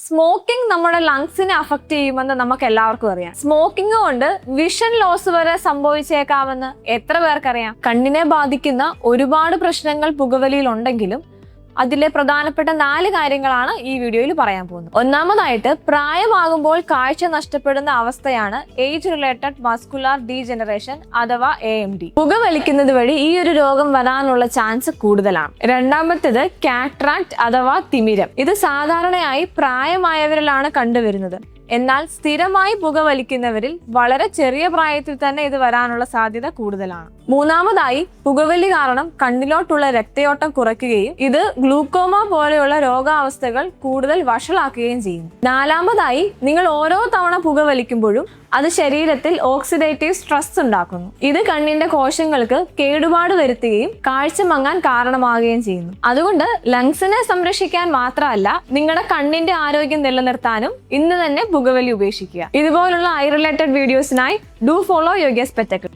Smoking നമ്മുടെ ലങ്സിനെ affect ചെയ്യുമെന്ന് നമുക്ക് എല്ലാവർക്കും അറിയാം. സ്മോക്കിംഗ് കൊണ്ട് വിഷൻ ലോസ് വരെ സംഭവിച്ചേക്കാമെന്ന് എത്ര പേർക്കറിയാം? കണ്ണിനെ ബാധിക്കുന്ന ഒരുപാട് പ്രശ്നങ്ങൾ പുകവലിയിൽ ഉണ്ടെങ്കിലും അതിലെ പ്രധാനപ്പെട്ട 4 കാര്യങ്ങളാണ് ഈ വീഡിയോയിൽ പറയാൻ പോകുന്നത്. ഒന്നാമതായിട്ട്, പ്രായമാകുമ്പോൾ കാഴ്ച നഷ്ടപ്പെടുന്ന അവസ്ഥയാണ് ഏജ് റിലേറ്റഡ് മസ്കുലാർ ഡീജനറേഷൻ അഥവാ AMD. പുകവലിക്കുന്നത് വഴി ഈ ഒരു രോഗം വരാനുള്ള ചാൻസ് കൂടുതലാണ്. രണ്ടാമത്തേത്, കാട്രാക്ട് അഥവാ തിമിരം. ഇത് സാധാരണയായി പ്രായമായവരിലാണ് കണ്ടുവരുന്നത്. എന്നാൽ സ്ഥിരമായി പുകവലിക്കുന്നവരിൽ വളരെ ചെറിയ പ്രായത്തിൽ തന്നെ ഇത് വരാനുള്ള സാധ്യത കൂടുതലാണ്. മൂന്നാമതായി, പുകവലി കാരണം കണ്ണിലോട്ടുള്ള രക്തയോട്ടം കുറയ്ക്കുകയും ഇത് ഗ്ലൂക്കോമ പോലെയുള്ള രോഗാവസ്ഥകൾ കൂടുതൽ വഷളാക്കുകയും ചെയ്യുന്നു. നാലാമതായി, നിങ്ങൾ ഓരോ തവണ പുകവലിക്കുമ്പോഴും അത് ശരീരത്തിൽ ഓക്സിഡേറ്റീവ് സ്ട്രെസ് ഉണ്ടാക്കുന്നു. ഇത് കണ്ണിന്റെ കോശങ്ങൾക്ക് കേടുപാട് വരുത്തുകയും കാഴ്ച മങ്ങാൻ കാരണമാവുകയും ചെയ്യുന്നു. അതുകൊണ്ട് ലങ്സിനെ സംരക്ഷിക്കാൻ മാത്രമല്ല, നിങ്ങളുടെ കണ്ണിന്റെ ആരോഗ്യം നിലനിർത്താനും ഇന്ന് തന്നെ പുകവലി ഉപേക്ഷിക്കുക. ഇതുപോലുള്ള ഐ റിലേറ്റഡ് വീഡിയോസിനായി ഡു ഫോളോ യോഗ സ്പെക്ടക്കിൾ.